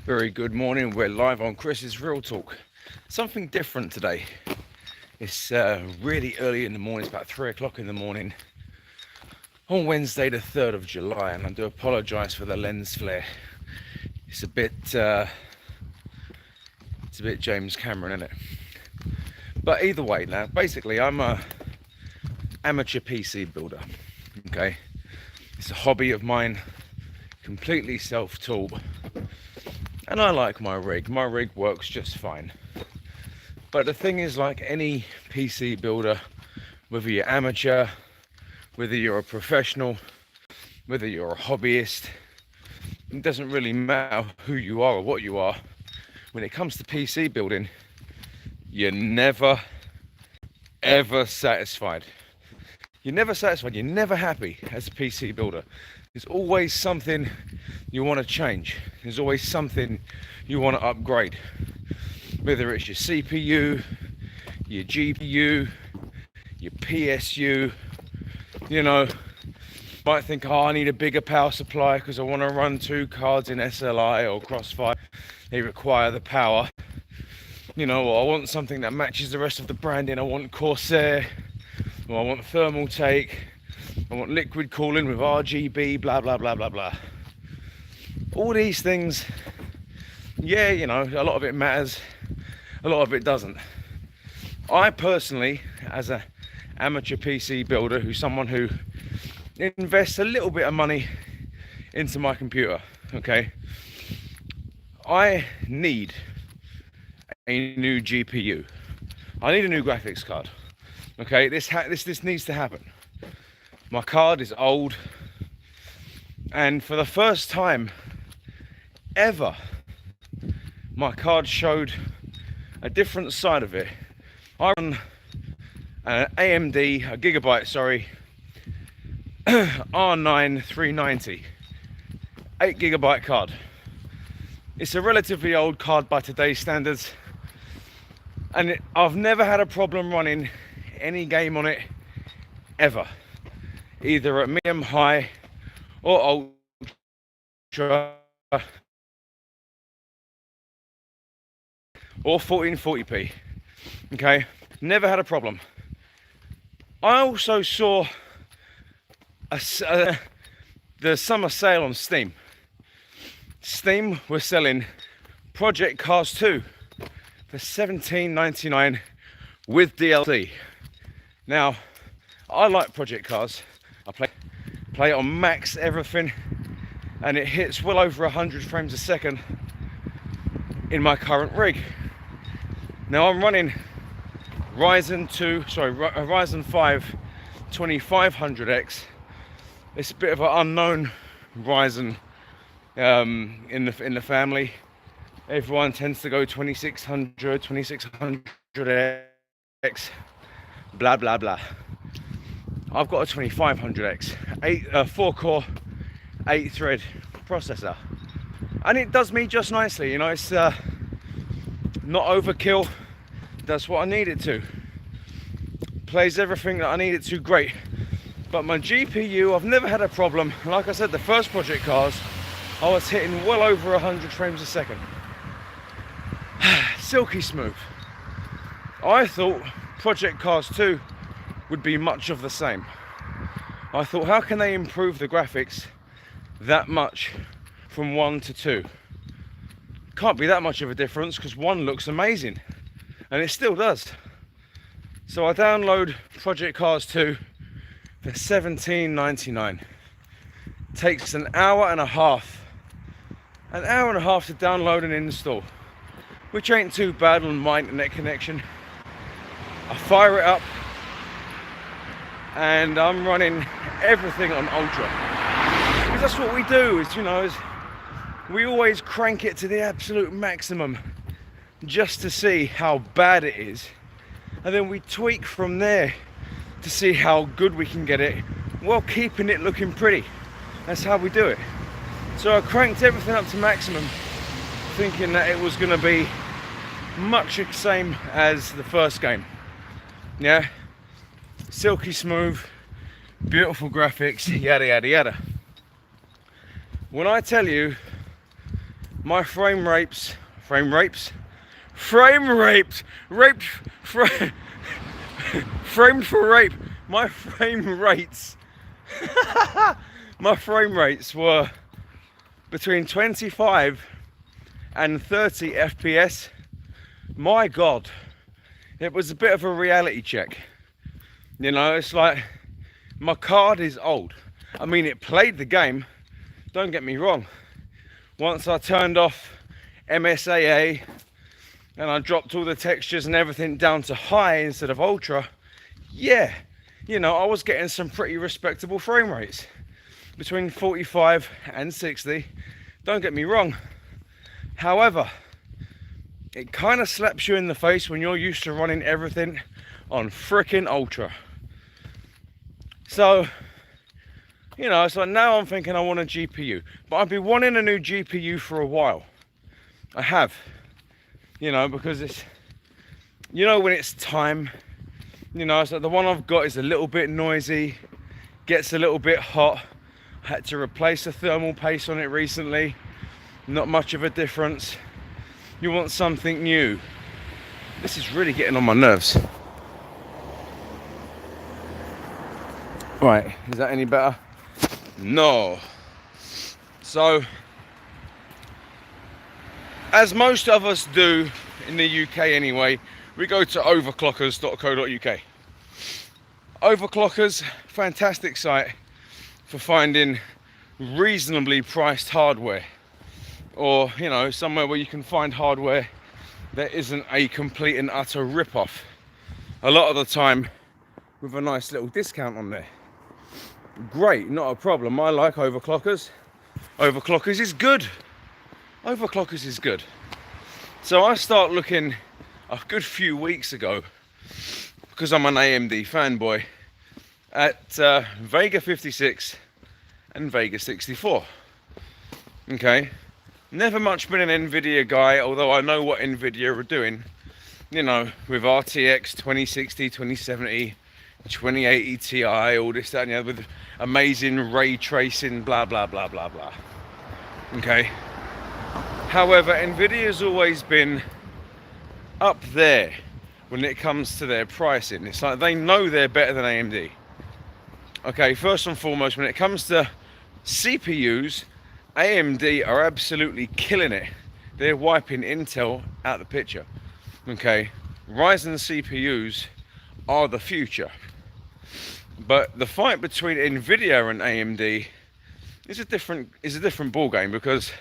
Very good morning. We're live on Chris's Real Talk. Something different today. It's really early in the morning. It's about 3 o'clock in the morning on Wednesday, the 3rd of July, and I do apologise for the lens flare. It's a bit James Cameron, isn't it? But either way, now basically I'm a amateur PC builder. Okay, it's a hobby of mine, completely self-taught. And I like my rig. My rig works just fine. But the thing is, like any PC builder, whether you're amateur, whether you're a professional, whether you're a hobbyist, it doesn't really matter who you are or what you are. When it comes to PC building, you're never, ever satisfied. You're never satisfied. You're never happy as a PC builder. There's always something you want to change. There's always something you want to upgrade. Whether it's your CPU, your GPU, your PSU, you know, might think, oh, I need a bigger power supply because I want to run 2 cards in SLI or Crossfire. They require the power. You know, or I want something that matches the rest of the branding. I want Corsair, or I want thermal take. I want liquid cooling with RGB, blah, blah, blah, blah, blah. All these things, yeah, you know, a lot of it matters, a lot of it doesn't. I personally, as an amateur PC builder, who's someone who invests a little bit of money into my computer, okay, I need a new GPU. I need a new graphics card. Okay, this needs to happen. My card is old, and for the first time ever, my card showed a different side of it. I run an AMD, a gigabyte, sorry, R9 390, 8GB card. It's a relatively old card by today's standards, and I've never had a problem running any game on it ever, either at medium, high, or ultra, or 1440p. Okay, never had a problem. I also saw the summer sale on Steam. Steam was selling Project Cars 2 for $17.99 with DLC. Now, I like Project Cars. I play it on max everything, and it hits well over 100 frames a second in my current rig. Now I'm running Ryzen 5 2500X. It's a bit of an unknown Ryzen in the family. Everyone tends to go 2600X, blah blah blah. I've got a 2500X, 4-core, 8-thread processor, and it does me just nicely. You know, it's not overkill. Does what I need it to. Plays everything that I need it to great. But my GPU, I've never had a problem. Like I said, the first Project Cars, I was hitting well over 100 frames a second. Silky smooth. I thought Project Cars 2 would be much of the same. I thought, how can they improve the graphics that much from 1 to 2? Can't be that much of a difference, because 1 looks amazing, and it still does. So I download Project Cars 2 for $17.99. Takes an hour and a half to download and install, which ain't too bad on my internet connection. I fire it up, and I'm running everything on ultra, because that's what we do. Is, you know, is we always crank it to the absolute maximum just to see how bad it is, and then we tweak from there to see how good we can get it while keeping it looking pretty. That's how we do it. So I cranked everything up to maximum, thinking that it was going to be much the same as the first game. Yeah, silky smooth, beautiful graphics, yada yada yada. When I tell you my frame rates, raped, framed for rape. My frame rates, my frame rates were between 25 and 30 FPS. My God, it was a bit of a reality check. You know, it's like, my card is old. I mean, it played the game, don't get me wrong. Once I turned off MSAA and I dropped all the textures and everything down to high instead of ultra, yeah, you know, I was getting some pretty respectable frame rates. Between 45 and 60, don't get me wrong. However, it kind of slaps you in the face when you're used to running everything on frickin' ultra. So, you know, so now I'm thinking I want a GPU. But I've been wanting a new GPU for a while. I have. You know, because it's, you know, when it's time, you know, so the one I've got is a little bit noisy, gets a little bit hot. I had to replace the thermal paste on it recently. Not much of a difference. You want something new. This is really getting on my nerves. Right, is that any better? No. So, as most of us do in the UK anyway, we go to overclockers.co.uk. Overclockers, fantastic site for finding reasonably priced hardware, or, you know, somewhere where you can find hardware that isn't a complete and utter rip-off. A lot of the time with a nice little discount on there. Great, not a problem. I like overclockers. Overclockers is good. Overclockers is good. So I start looking a good few weeks ago, because I'm an AMD fanboy, at Vega 56 and Vega 64. Okay, never much been an NVIDIA guy, although I know what NVIDIA are doing, you know, with RTX 2060, 2070, 2080 Ti, all this, that and the other, with amazing ray tracing, blah, blah, blah, blah, blah. Okay. However, NVIDIA's always been up there when it comes to their pricing. It's like they know they're better than AMD. Okay, first and foremost, when it comes to CPUs, AMD are absolutely killing it. They're wiping Intel out the picture. Okay, Ryzen CPUs are the future. But the fight between NVIDIA and AMD is a different ball game, because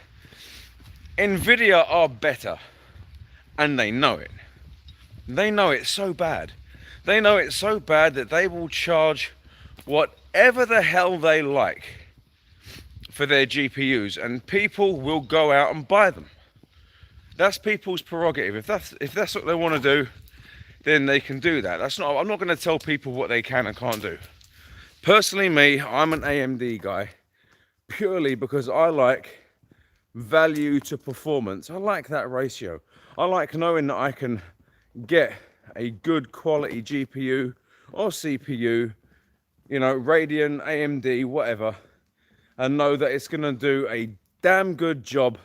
NVIDIA are better, and they know it. They know it so bad. They know it so bad that they will charge whatever the hell they like for their GPUs, and people will go out and buy them. That's people's prerogative. If that's what they want to do, then they can do that. I'm not going to tell people what they can and can't do. Personally, me, I'm an AMD guy, purely because I like value to performance. I like that ratio. I like knowing that I can get a good quality GPU or CPU, you know, Radeon, AMD, whatever, and know that it's going to do a damn good job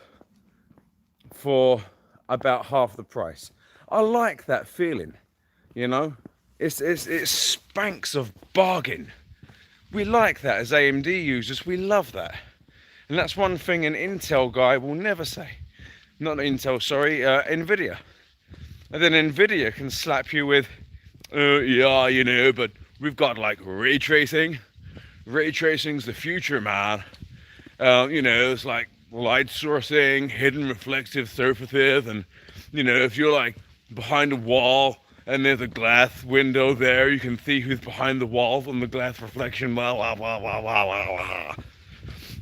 for about half the price. I like that feeling, you know. It spanks of bargain. We like that as AMD users. We love that. And that's one thing an Intel guy will never say. Not Intel, sorry, NVIDIA. And then NVIDIA can slap you with, yeah, you know, but we've got like ray tracing. Ray tracing's the future, man. You know, it's like light sourcing, hidden reflective surfaces, and, you know, if you're like behind a wall and there's a glass window there, you can see who's behind the wall from the glass reflection, blah, blah, blah, blah, blah, blah, blah.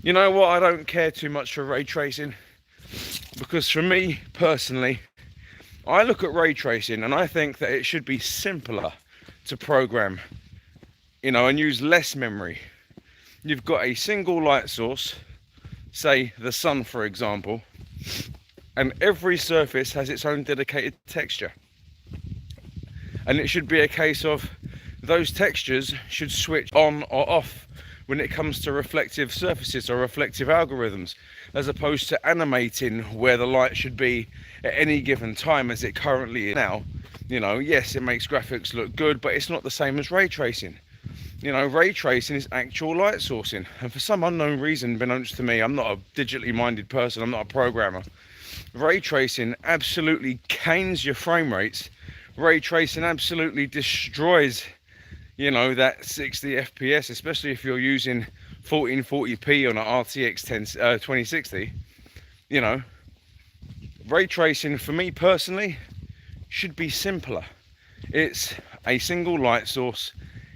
You know what, I don't care too much for ray tracing, because for me personally, I look at ray tracing and I think that it should be simpler to program, you know, and use less memory. You've got a single light source, say the sun for example, and every surface has its own dedicated texture. And it should be a case of those textures should switch on or off when it comes to reflective surfaces or reflective algorithms. as opposed to animating where the light should be at any given time as it currently is now. You know, yes, it makes graphics look good, but it's not the same as ray tracing. You know, ray tracing is actual light sourcing, and for some unknown reason, unbeknownst to me, I'm not a digitally minded person, I'm not a programmer. Ray tracing absolutely canes your frame rates. Ray tracing absolutely destroys, you know, that 60 FPS, especially if you're using 1440p on an RTX 2060. You know, ray tracing for me personally should be simpler. It's a single light source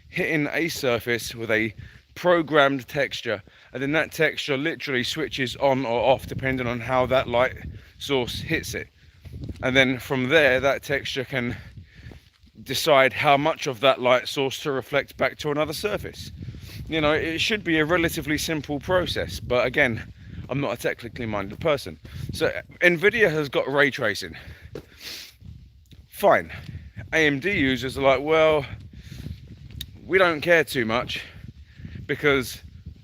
hitting a surface with a programmed texture, and then that texture literally switches on or off depending on how that light source hits it, and then from there that texture can decide how much of that light source to reflect back to another surface. You know, it should be a relatively simple process, but again, I'm not a technically minded person. So Nvidia has got ray tracing, fine. AMD users are like, well, we don't care too much, because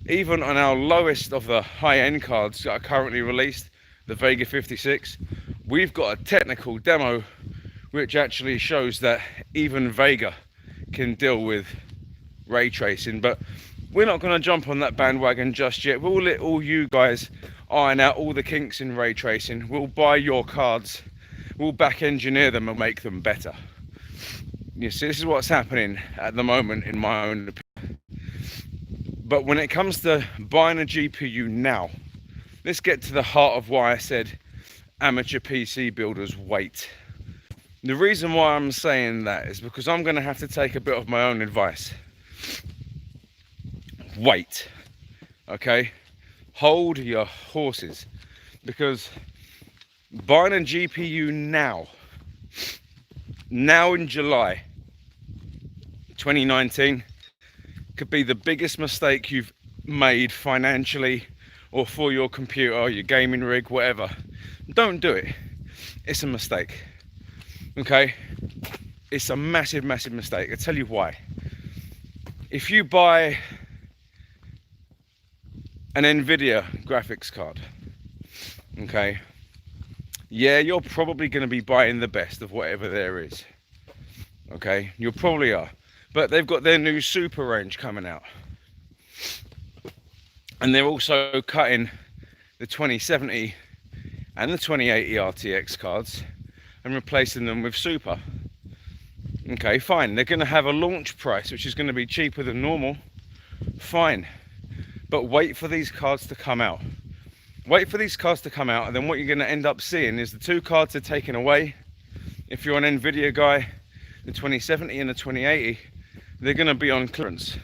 even on our lowest of the high-end cards that are currently released, the Vega 56, we've got a technical demo which actually shows that even Vega can deal with ray tracing. But we're not going to jump on that bandwagon just yet. We'll let all you guys iron out all the kinks in ray tracing. We'll buy your cards, we'll back engineer them and make them better. You see, this is what's happening at the moment in my own opinion. But when it comes to buying a GPU now, let's get to the heart of why I said amateur PC builders wait. The reason why I'm saying that is because I'm going to have to take a bit of my own advice. Wait, okay? Hold your horses, because buying a GPU now in July 2019 could be the biggest mistake you've made financially or for your computer or your gaming rig, whatever. Don't do it. It's a mistake. Okay? It's a massive mistake. I'll tell you why. If you buy an Nvidia graphics card, okay, yeah, you're probably going to be buying the best of whatever there is. Okay, you probably are. But they've got their new super range coming out, and they're also cutting the 2070 and the 2080 RTX cards and replacing them with super. Okay, fine. They're going to have a launch price which is going to be cheaper than normal. Fine. But wait for these cards to come out. Wait for these cards to come out, and then what you're going to end up seeing is the two cards are taken away. If you're an Nvidia guy, the 2070 and the 2080, they're going to be on clearance.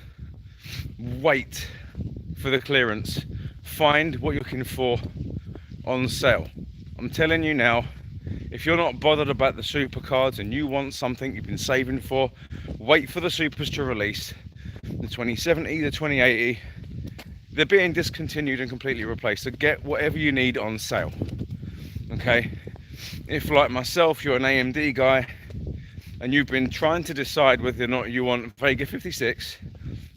Wait for the clearance. Find what you're looking for on sale. I'm telling you now, if you're not bothered about the super cards and you want something you've been saving for, wait for the supers to release. The 2070, the 2080, they're being discontinued and completely replaced. So get whatever you need on sale. Okay? If, like myself, you're an AMD guy and you've been trying to decide whether or not you want Vega 56,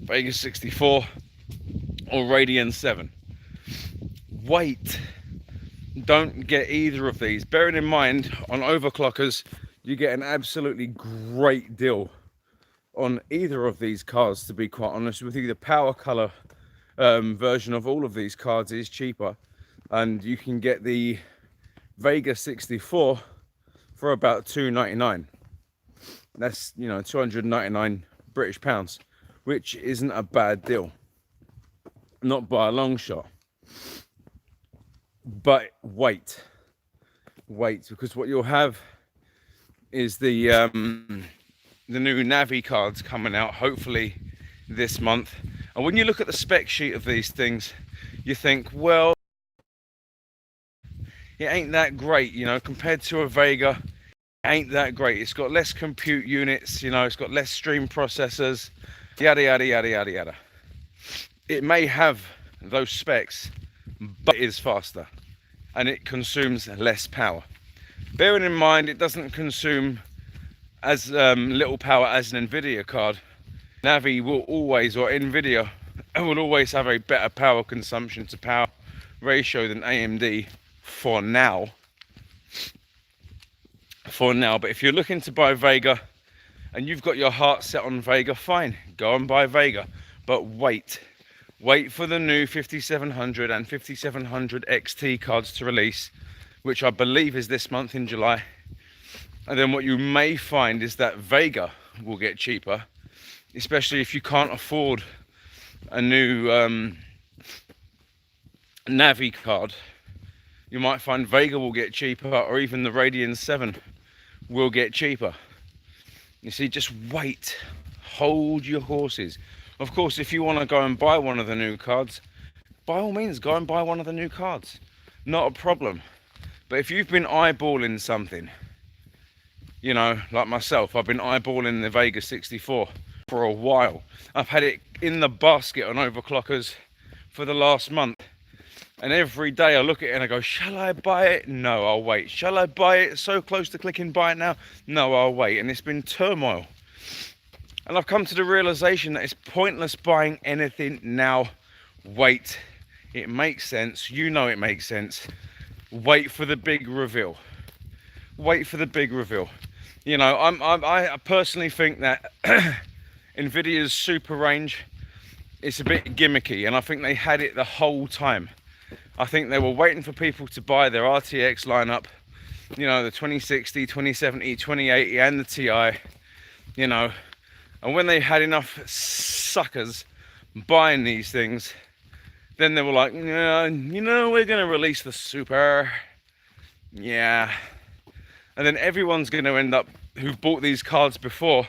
Vega 64, or Radeon 7, wait. Don't get either of these. Bearing in mind, on overclockers, you get an absolutely great deal on either of these cards, to be quite honest with you. The power color version of all of these cards is cheaper, and you can get the Vega 64 for about £299. That's, you know, 299 British pounds, which isn't a bad deal, not by a long shot. But wait, because what you'll have is the new Navi cards coming out hopefully this month. And when you look at the spec sheet of these things, you think, well, it ain't that great, you know, compared to a Vega. It ain't that great. It's got less compute units, you know, it's got less stream processors, yada yada yada yada yada. It may have those specs, but it is faster and it consumes less power. Bearing in mind, it doesn't consume as little power as an Nvidia card. Navi will always, or Nvidia will always have a better power consumption to power ratio than AMD for now. But if you're looking to buy Vega and you've got your heart set on Vega, fine, go and buy Vega. But wait for the new 5700 and 5700 XT cards to release, which I believe is this month in July. And then what you may find is that Vega will get cheaper, especially if you can't afford a new Navi card. You might find Vega will get cheaper, or even the Radeon 7 will get cheaper. You see, just wait, hold your horses. Of course, if you want to go and buy one of the new cards, by all means go and buy one of the new cards, not a problem. But if you've been eyeballing something, you know, like myself, I've been eyeballing the Vega 64 for a while. I've had it in the basket on overclockers for the last month, and every day I look at it and I go, shall I buy it? No, I'll wait. Shall I buy it? So close to clicking buy it now? No, I'll wait. And it's been turmoil, and I've come to the realization that it's pointless buying anything now. Wait, it makes sense, you know it makes sense. Wait for the big reveal. Wait for the big reveal. You know, I personally think that Nvidia's super range, it's a bit gimmicky, and I think they had it the whole time. I think they were waiting for people to buy their RTX lineup, you know, the 2060, 2070, 2080 and the Ti, you know, and when they had enough suckers buying these things, then they were like, yeah, you know, we're going to release the Super. Yeah. And then everyone's going to end up, who've bought these cards before,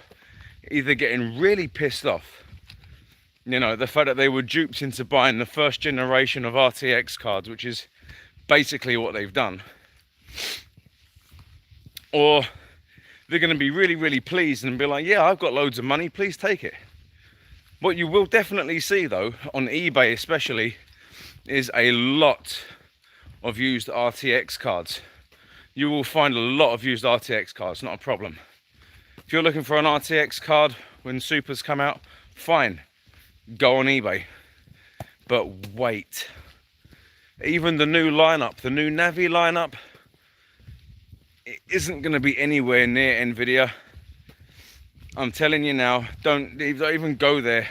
either getting really pissed off, you know, the fact that they were duped into buying the first generation of RTX cards, which is basically what they've done. Or they're going to be really, really pleased and be like, yeah, I've got loads of money, please take it. What you will definitely see, though, on eBay especially, is a lot of used RTX cards. You will find a lot of used RTX cards, not a problem. If you're looking for an RTX card when Supers come out, fine, go on eBay. But wait. Even the new lineup, the new Navi lineup, it isn't going to be anywhere near Nvidia. I'm telling you now, don't even go there.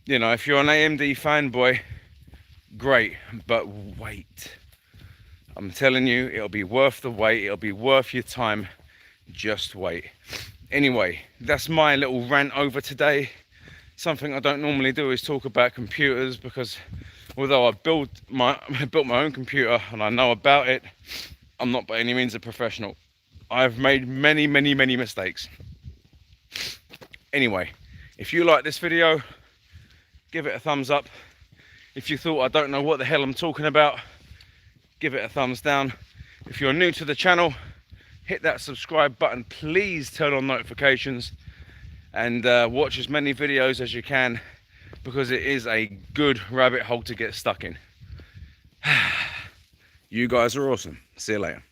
You know, if you're an AMD fanboy, great, but wait. I'm telling you, it'll be worth the wait. It'll be worth your time. Just wait. Anyway, that's my little rant over today. Something I don't normally do is talk about computers, because although I built my own computer and I know about it, I'm not by any means a professional. I've made many mistakes. Anyway, if you like this video, give it a thumbs up. If you thought I don't know what the hell I'm talking about, give it a thumbs down. If you're new to the channel, hit that subscribe button. Please turn on notifications and watch as many videos as you can, because it is a good rabbit hole to get stuck in. You guys are awesome. See you later.